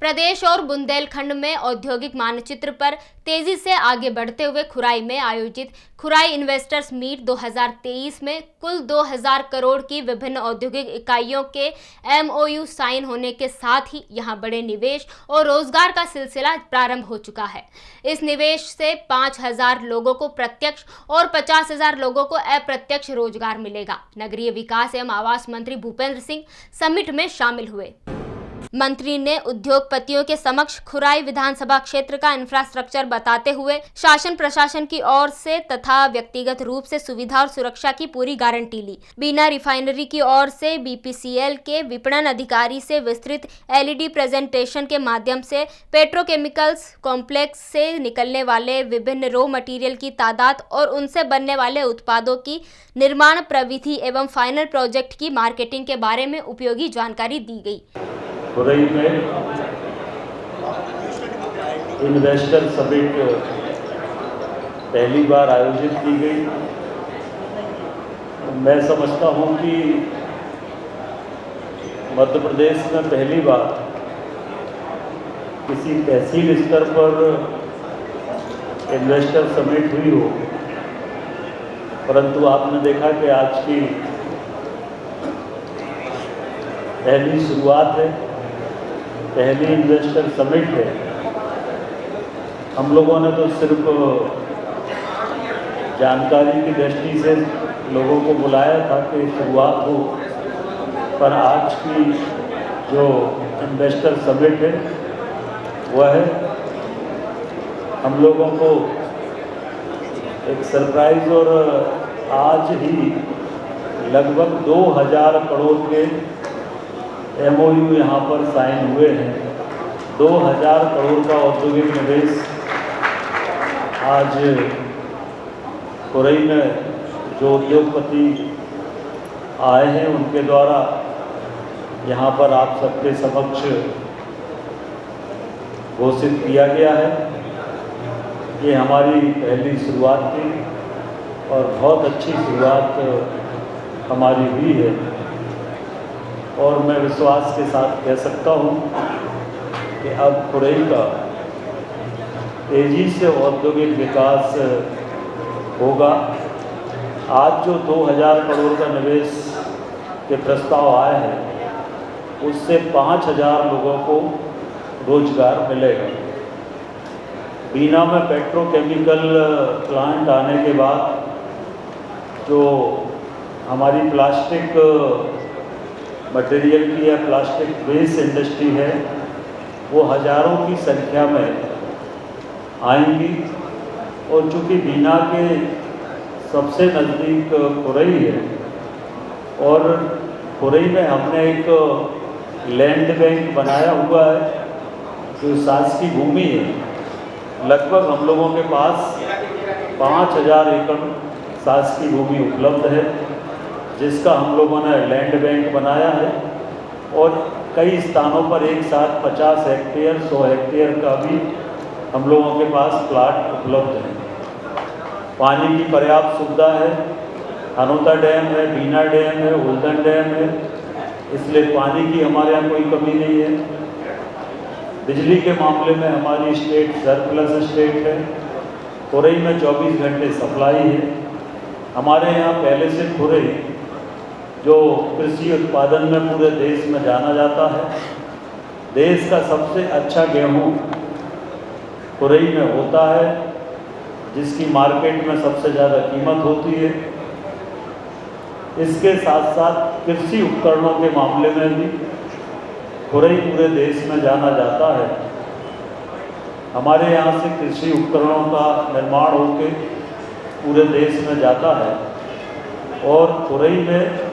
प्रदेश और बुंदेलखंड में औद्योगिक मानचित्र पर तेजी से आगे बढ़ते हुए खुराई में आयोजित खुराई इन्वेस्टर्स मीट 2023 में कुल 2000 करोड़ की विभिन्न औद्योगिक इकाइयों के एमओयू साइन होने के साथ ही यहां बड़े निवेश और रोजगार का सिलसिला प्रारंभ हो चुका है। इस निवेश से 5000 लोगों को प्रत्यक्ष और 50,000 लोगों को अप्रत्यक्ष रोजगार मिलेगा। नगरीय विकास एवं आवास मंत्री भूपेंद्र सिंह समिट में शामिल हुए। मंत्री ने उद्योगपतियों के समक्ष खुराई विधानसभा क्षेत्र का इंफ्रास्ट्रक्चर बताते हुए शासन प्रशासन की ओर से तथा व्यक्तिगत रूप से सुविधा और सुरक्षा की पूरी गारंटी ली। बीना रिफाइनरी की ओर से बीपीसीएल के विपणन अधिकारी से विस्तृत एलईडी प्रेजेंटेशन के माध्यम से पेट्रोकेमिकल्स कॉम्प्लेक्स से निकलने वाले विभिन्न रॉ मटेरियल की तादाद और उनसे बनने वाले उत्पादों की निर्माण प्रविधि एवं फाइनल प्रोजेक्ट की मार्केटिंग के बारे में उपयोगी जानकारी दी गई। खुराई में इन्वेस्टर समिट पहली बार आयोजित की गई। मैं समझता हूं कि मध्य प्रदेश में पहली बार किसी तहसील स्तर पर इन्वेस्टर समिट हुई हो, परंतु आपने देखा कि आज की पहली शुरुआत है, पहली इन्वेस्टर समिट है। हम लोगों ने तो सिर्फ जानकारी की दृष्टि से लोगों को बुलाया था कि शुरुआत हो, पर आज की जो इन्वेस्टर समिट है वह है हम लोगों को एक सरप्राइज। और आज ही लगभग 2000 करोड़ के एमओयू यहाँ पर साइन हुए हैं। 2000 करोड़ का औद्योगिक निवेश आज खुराई में जो उद्योगपति आए हैं उनके द्वारा यहाँ पर आप सबके समक्ष घोषित किया गया है। ये हमारी पहली शुरुआत थी और बहुत अच्छी शुरुआत हमारी हुई है। और मैं विश्वास के साथ कह सकता हूँ कि अब खुराई का तेजी से औद्योगिक विकास होगा। आज जो 2000 करोड़ का निवेश के प्रस्ताव आए हैं उससे 5000 लोगों को रोजगार मिलेगा। बीना में पेट्रोकेमिकल प्लांट आने के बाद जो हमारी प्लास्टिक मटेरियल की या प्लास्टिक वेस्ट इंडस्ट्री है वो हज़ारों की संख्या में आएंगी। और चूँकि बीना के सबसे नज़दीक खुराई है और खुराई में हमने एक लैंड बैंक बनाया हुआ है जो शासकीय भूमि है। लगभग हम लोगों के पास 5000 एकड़ शासकीय भूमि उपलब्ध है जिसका हम लोगों ने लैंड बैंक बनाया है। और कई स्थानों पर एक साथ 50 हेक्टेयर 100 हेक्टेयर का भी हम लोगों के पास प्लाट उपलब्ध है। पानी की पर्याप्त सुविधा है। हनोता डैम है, बीना डैम है, उल्दन डैम है, इसलिए पानी की हमारे यहाँ कोई कमी नहीं है। बिजली के मामले में हमारी स्टेट सरप्लस स्टेट है। खुराई में 24 घंटे सप्लाई है। हमारे यहाँ पहले से खुराई जो कृषि उत्पादन में पूरे देश में जाना जाता है। देश का सबसे अच्छा गेहूँ खुराई में होता है जिसकी मार्केट में सबसे ज़्यादा कीमत होती है। इसके साथ साथ कृषि उपकरणों के मामले में भी खुराई पूरे देश में जाना जाता है। हमारे यहाँ से कृषि उपकरणों का निर्माण होकर पूरे देश में जाता है। और खुराई में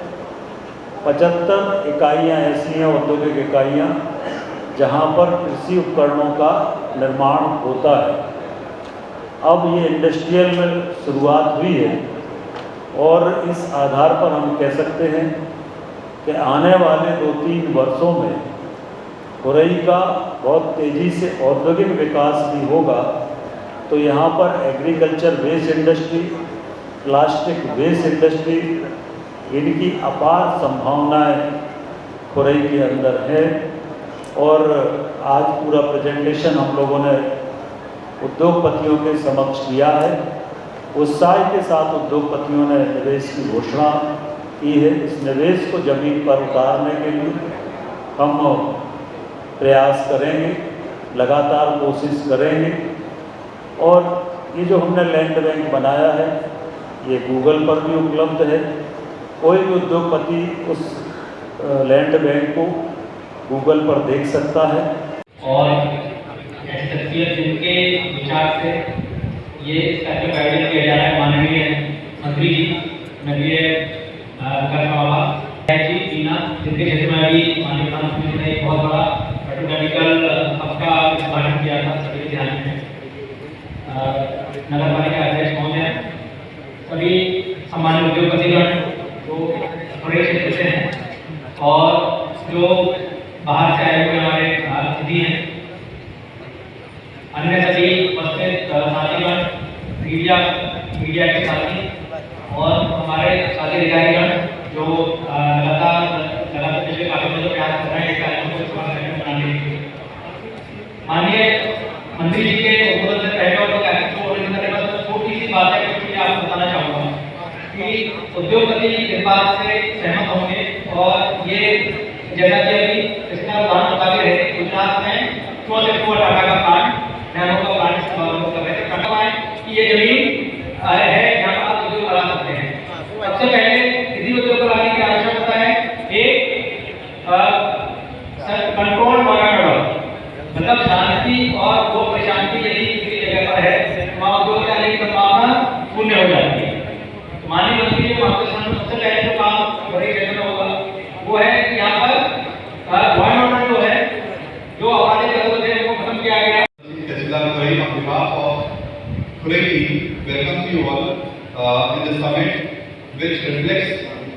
75 इकाइयाँ ऐसी हैं, औद्योगिक इकाइयाँ, जहाँ पर कृषि उपकरणों का निर्माण होता है। अब ये इंडस्ट्रियल में शुरुआत हुई है और इस आधार पर हम कह सकते हैं कि आने वाले 2-3 वर्षों में खुराई का बहुत तेज़ी से औद्योगिक विकास भी होगा। तो यहाँ पर agriculture waste industry, plastic waste industry, इनकी अपार संभावनाएं खुराई के अंदर है। और आज पूरा प्रेजेंटेशन हम लोगों ने उद्योगपतियों के समक्ष किया है। उत्साह के साथ उद्योगपतियों ने निवेश की घोषणा की है। इस निवेश को जमीन पर उतारने के लिए हम प्रयास करेंगे, लगातार कोशिश करेंगे। और ये जो हमने लैंड बैंक बनाया है ये गूगल पर भी उपलब्ध है। कोई भी उद्योगपति उस लैंड बैंक को गूगल पर देख सकता है। और शख्सियत जिनके विचार से ये स्टैच्यू का आयोजन किया जा रहा है, माननीय मंत्री जी नवीय करनवाला जी टीना, जिनके क्षेत्र में अभी माननीय प्रधानमंत्री ने एक बहुत बड़ा पेट्रोकेमिकल हब का उद्घाटन किया था सभी ध्यान में। नगर पालिका अध्यक्ष महोदय, सभी सामान्य उद्योगपतिगण जो बड़े क्षेत्र से हैं और जो बाहर से आए हुए हमारे अतिथि हैं, अन्य सभी उपस्थित साथीगण, मीडिया के साथी और हमारे साथी अधिकारीगण जो लगातार पिछले काफी दिनों प्रयास कर रहे हैं इस कार्यक्रम को सफल बनाने के लिए। माननीय मंत्री जी के उद्बोधन से पहले और छोटी सी बात है जो मैं आपको बताना चाहूँगा कि उद्योगपति इस बात से सहमत होंगे। और ये जैसा कि अभी इसका उदाहरण बताते रहे, गुजरात में टाटा का प्लांट, नैनो का प्लांट इस्तेमाल कर रहे थे। टाटा है कि ये जमीन है जहाँ आप उद्योग लगा सकते हैं। सबसे पहले किसी उद्योग को लगाने की आवश्यकता है एक कंट्रोल वातावरण, मतलब शांति और वो प्रशांति यदि किसी जगह पर है वहाँ उद्योग लगाने की संभावना शून्य हो जाती है। माननीय मंत्री जी मार्गदर्शन में सबसे पहले जो काम बड़े क्षेत्र में होगा वो है कि यहाँ पर वायुमंडल जो है जो हमारे जरूरत है वो खत्म किया गया। On behalf of Khureli, welcomes you all in the summit, which reflects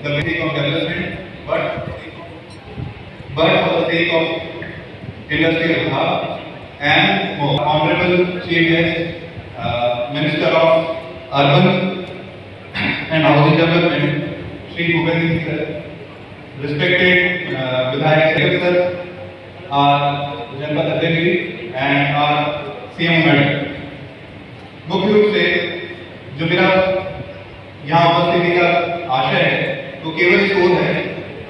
the message of development, but for the sake of industrial hub and more. Honorable Chief Guest, Minister of Urban and Housing Development, Shri Bhupendra Singh sir, respected Vidhayak sir, our Janpat Adhyaksh and our CM madam, मुख्य रूप से जो मेरा यहाँ उपस्थिति का आशय है वो केवल इस ओर है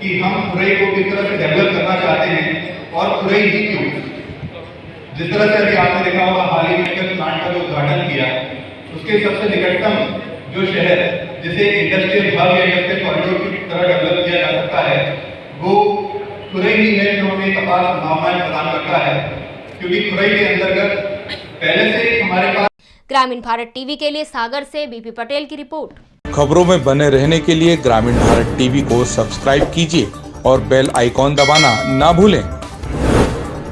कि हम खुरई को किस तरह से डेवलप करना चाहते हैं और खुरई ही क्यों। जिस तरह से अभी आपने देखा होगा हाल ही में प्लांट का जो उद्घाटन किया, उसके सबसे निकटतम जो शहर जिसे इंडस्ट्रियल हब या इंडस्ट्रियल कॉरिडोर की तरह डेवलप किया जा सकता है वो खुरई ही है, जो हमें अपार संभावनाएं प्रदान करता है, क्योंकि खुरई के अंतर्गत पहले से हमारे पास। ग्रामीण भारत टीवी के लिए सागर से बीपी पटेल की रिपोर्ट। खबरों में बने रहने के लिए ग्रामीण भारत टीवी को सब्सक्राइब कीजिए और बेल आइकॉन दबाना ना भूलें।